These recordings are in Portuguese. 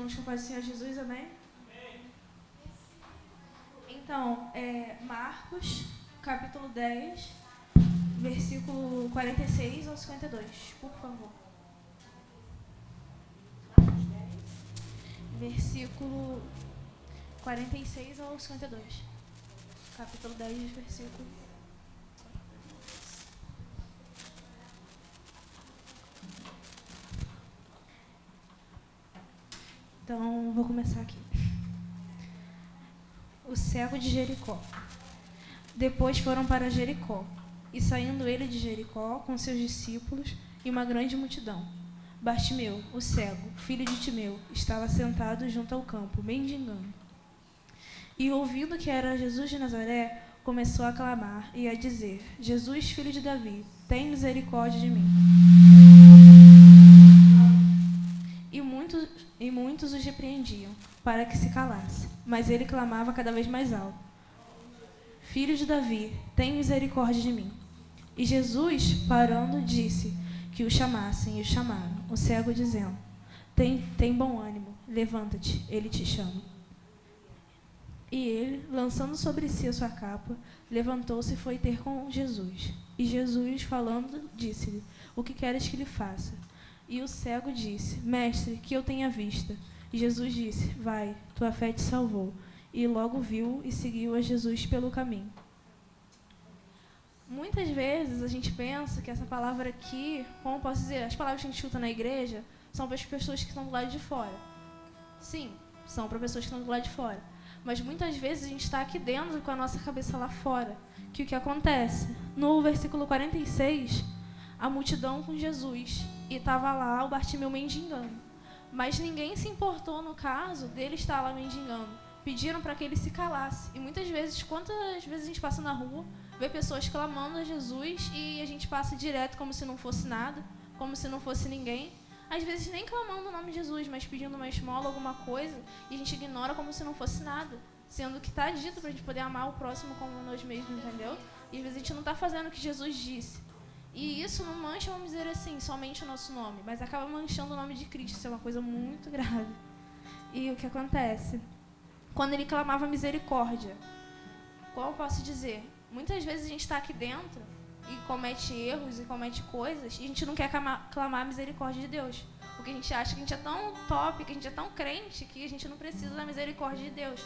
Vamos com a paz do Senhor Jesus, amém? Então, Marcos, capítulo 10, versículo 46 ao 52, por favor. Versículo 46 ao 52. Capítulo 10, versículo... Então, vou começar aqui. O cego de Jericó. Depois foram para Jericó, e saindo ele de Jericó com seus discípulos e uma grande multidão, Bartimeu, o cego, filho de Timeu, estava sentado junto ao campo, mendigando. E ouvindo que era Jesus de Nazaré, começou a clamar e a dizer: Jesus, filho de Davi, tem misericórdia de mim. E muitos os repreendiam, para que se calasse. Mas ele clamava cada vez mais alto: Filho de Davi, tem misericórdia de mim. E Jesus, parando, disse que o chamassem, e o chamaram, o cego dizendo: Tem bom ânimo, levanta-te, ele te chama. E ele, lançando sobre si a sua capa, levantou-se e foi ter com Jesus. E Jesus, falando, disse-lhe: O que queres que lhe faça? E o cego disse: Mestre, que eu tenha vista. E Jesus disse: Vai, tua fé te salvou. E logo viu e seguiu a Jesus pelo caminho. Muitas vezes a gente pensa que essa palavra aqui, como eu posso dizer, as palavras que a gente escuta na igreja são para as pessoas que estão do lado de fora. Sim, são para pessoas que estão do lado de fora. Mas muitas vezes a gente está aqui dentro com a nossa cabeça lá fora. Que o que acontece? No versículo 46, a multidão com Jesus, e estava lá o Bartimeu mendigando. Mas ninguém se importou no caso dele estar lá mendigando. Pediram para que ele se calasse. E muitas vezes, quantas vezes a gente passa na rua, vê pessoas clamando a Jesus e a gente passa direto como se não fosse nada, como se não fosse ninguém. Às vezes nem clamando o nome de Jesus, mas pedindo uma esmola, alguma coisa, e a gente ignora como se não fosse nada. Sendo que está dito para a gente poder amar o próximo como nós mesmos, entendeu? E às vezes a gente não está fazendo o que Jesus disse. E isso não mancha, vamos dizer assim, somente o nosso nome, mas acaba manchando o nome de Cristo. Isso é uma coisa muito grave. E o que acontece? Quando ele clamava misericórdia, como eu posso dizer? Muitas vezes a gente está aqui dentro e comete erros e comete coisas e a gente não quer clamar a misericórdia de Deus. Porque a gente acha que a gente é tão top, que a gente é tão crente, que a gente não precisa da misericórdia de Deus.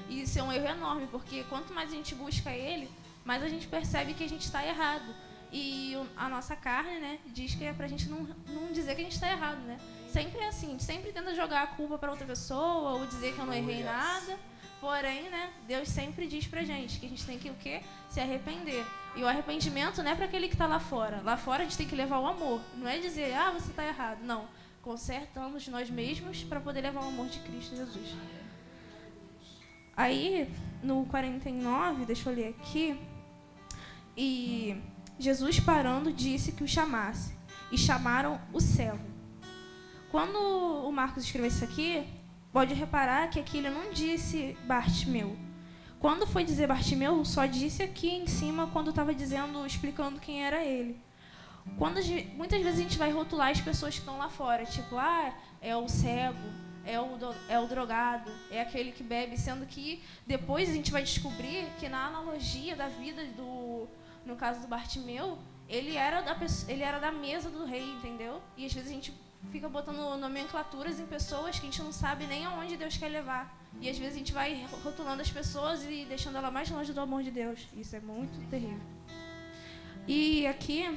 E isso é um erro enorme, porque quanto mais a gente busca Ele, mais a gente percebe que a gente está errado. E a nossa carne, né, diz que é pra gente não dizer que a gente está errado, né? Sempre é assim, a gente sempre tenta jogar a culpa para outra pessoa ou dizer que eu não errei nada. Porém, né, Deus sempre diz pra gente que a gente tem que o quê? Se arrepender. E o arrependimento não é para aquele que está lá fora. Lá fora a gente tem que levar o amor. Não é dizer, você está errado. Não. Consertamos nós mesmos para poder levar o amor de Cristo Jesus. Aí, no 49, deixa eu ler aqui. E Jesus, parando, disse que o chamasse. E chamaram o cego. Quando o Marcos escreveu isso aqui, pode reparar que aqui ele não disse Bartimeu. Quando foi dizer Bartimeu, só disse aqui em cima, quando estava explicando quem era ele. Muitas vezes a gente vai rotular as pessoas que estão lá fora, tipo, é o cego, é o drogado, é aquele que bebe, sendo que depois a gente vai descobrir que na analogia da vida no caso do Bartimeu, ele era da mesa do rei, entendeu? E às vezes a gente fica botando nomenclaturas em pessoas que a gente não sabe nem aonde Deus quer levar. E às vezes a gente vai rotulando as pessoas e deixando ela mais longe do amor de Deus. Isso é muito terrível. E aqui,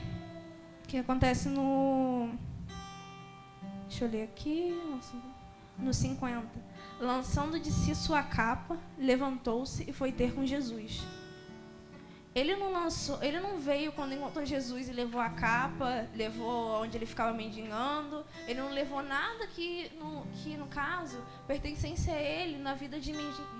o que acontece no... Deixa eu ler aqui... No 50. Lançando de si sua capa, levantou-se e foi ter com Jesus. Ele não veio quando encontrou Jesus e levou a capa, levou onde ele ficava mendigando. Ele não levou nada que no caso, pertencesse a ele na vida de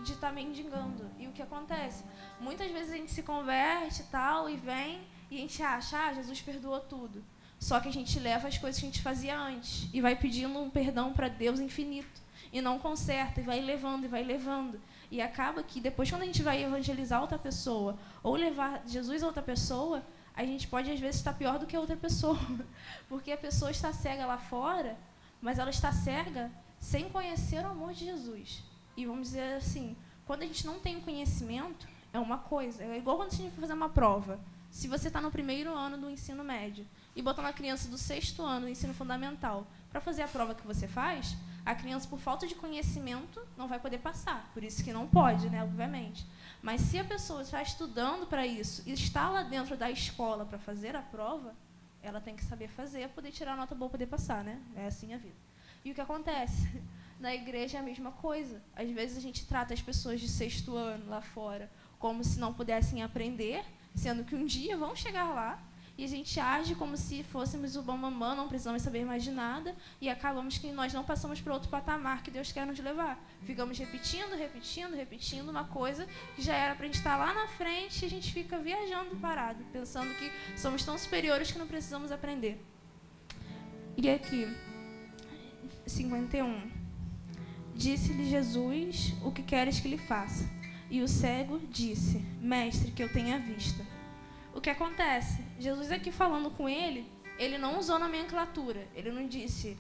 estar mendigando. E o que acontece? Muitas vezes a gente se converte e vem e a gente acha, Jesus perdoou tudo. Só que a gente leva as coisas que a gente fazia antes e vai pedindo um perdão para Deus infinito. E não conserta, e vai levando, e vai levando. E acaba que depois, quando a gente vai evangelizar outra pessoa, ou levar Jesus a outra pessoa, a gente pode, às vezes, estar pior do que a outra pessoa. Porque a pessoa está cega lá fora, mas ela está cega sem conhecer o amor de Jesus. E vamos dizer assim, quando a gente não tem conhecimento, é uma coisa. É igual quando a gente for fazer uma prova. Se você está no primeiro ano do ensino médio e botar uma criança do 6º ano do ensino fundamental para fazer a prova que você faz, a criança, por falta de conhecimento, não vai poder passar. Por isso que não pode, né, obviamente. Mas se a pessoa está estudando para isso e está lá dentro da escola para fazer a prova, ela tem que saber fazer, poder tirar a nota boa, poder passar, né? É assim a vida. E o que acontece? Na igreja é a mesma coisa. Às vezes a gente trata as pessoas de 6º ano lá fora como se não pudessem aprender, sendo que um dia vão chegar lá, e a gente age como se fôssemos o bambambam, não precisamos saber mais de nada, e acabamos que nós não passamos para outro patamar que Deus quer nos levar. Ficamos repetindo uma coisa que já era para a gente estar lá na frente, e a gente fica viajando parado, pensando que somos tão superiores que não precisamos aprender. E aqui, 51. Disse-lhe Jesus, o que queres que lhe faça? E o cego disse, mestre, que eu tenha vista. O que acontece? Jesus aqui falando com ele não usou nomenclatura. Ele não disse,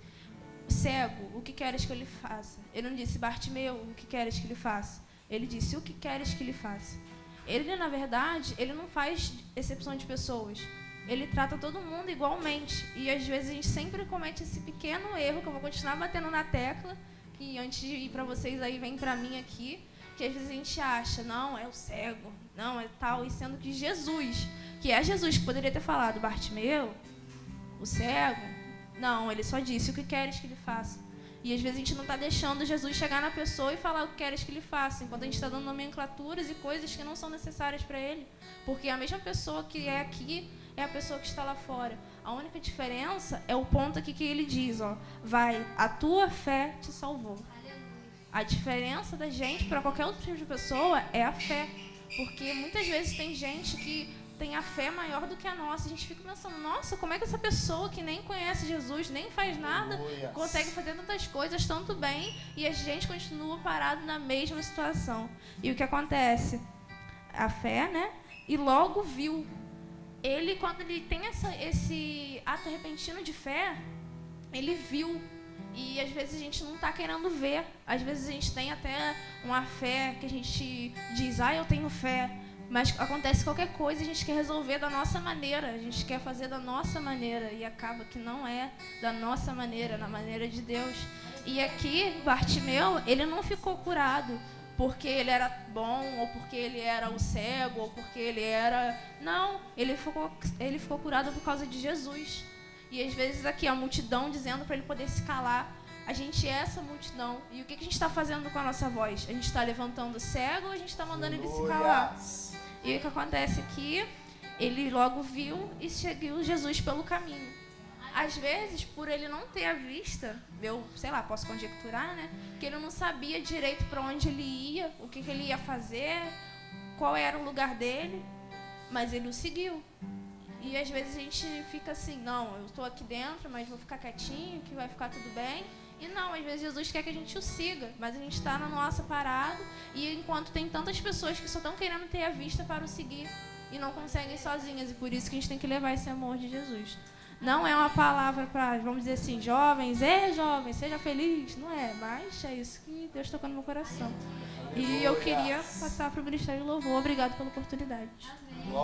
cego, o que queres que eu lhe faça? Ele não disse, Bartimeu, o que queres que lhe faça? Ele disse, o que queres que lhe faça? Ele, na verdade, ele não faz exceção de pessoas. Ele trata todo mundo igualmente. E, às vezes, a gente sempre comete esse pequeno erro, que eu vou continuar batendo na tecla, que antes de ir para vocês aí, vem para mim aqui, que às vezes a gente acha, não, é o cego, não, é tal, e sendo que Jesus, que é Jesus que poderia ter falado, Bartimeu, o cego, não, ele só disse, o que queres que ele faça? E às vezes a gente não está deixando Jesus chegar na pessoa e falar o que queres que ele faça, enquanto a gente está dando nomenclaturas e coisas que não são necessárias para ele, porque a mesma pessoa que é aqui é a pessoa que está lá fora. A única diferença é o ponto aqui que ele diz, ó, vai, a tua fé te salvou. A diferença da gente para qualquer outro tipo de pessoa é a fé. Porque muitas vezes tem gente que tem a fé maior do que a nossa. A gente fica pensando, nossa, como é que essa pessoa que nem conhece Jesus, nem faz nada, consegue fazer tantas coisas tanto bem, e a gente continua parado na mesma situação. E o que acontece? A fé, né? E logo viu. Ele, quando ele tem esse ato repentino de fé, ele viu. E às vezes a gente não está querendo ver. Às vezes a gente tem até uma fé que a gente diz, eu tenho fé. Mas acontece qualquer coisa, a gente quer resolver da nossa maneira. A gente quer fazer da nossa maneira. E acaba que não é da nossa maneira, na maneira de Deus. E aqui, Bartimeu, ele não ficou curado porque ele era bom, ou porque ele era o cego, ou porque ele era... Não, ele ficou curado por causa de Jesus. E às vezes aqui a multidão dizendo para ele poder se calar. A gente é essa multidão. E o que a gente está fazendo com a nossa voz? A gente está levantando o cego ou a gente está mandando ele se calar? E o que acontece aqui, ele logo viu e seguiu Jesus pelo caminho. Às vezes, por ele não ter a vista, eu, sei lá, posso conjecturar, né? Que ele não sabia direito para onde ele ia, o que ele ia fazer, qual era o lugar dele, mas ele o seguiu. E às vezes a gente fica assim, não, eu estou aqui dentro, mas vou ficar quietinho, que vai ficar tudo bem. E não, às vezes Jesus quer que a gente o siga, mas a gente está na nossa parada, e enquanto tem tantas pessoas que só estão querendo ter a vista para o seguir e não conseguem sozinhas, e por isso que a gente tem que levar esse amor de Jesus. Não é uma palavra para, vamos dizer assim, jovens, jovem, seja feliz, não é, mas é isso que Deus tocou no meu coração. E eu queria passar para o Ministério de Louvor. Obrigado pela oportunidade.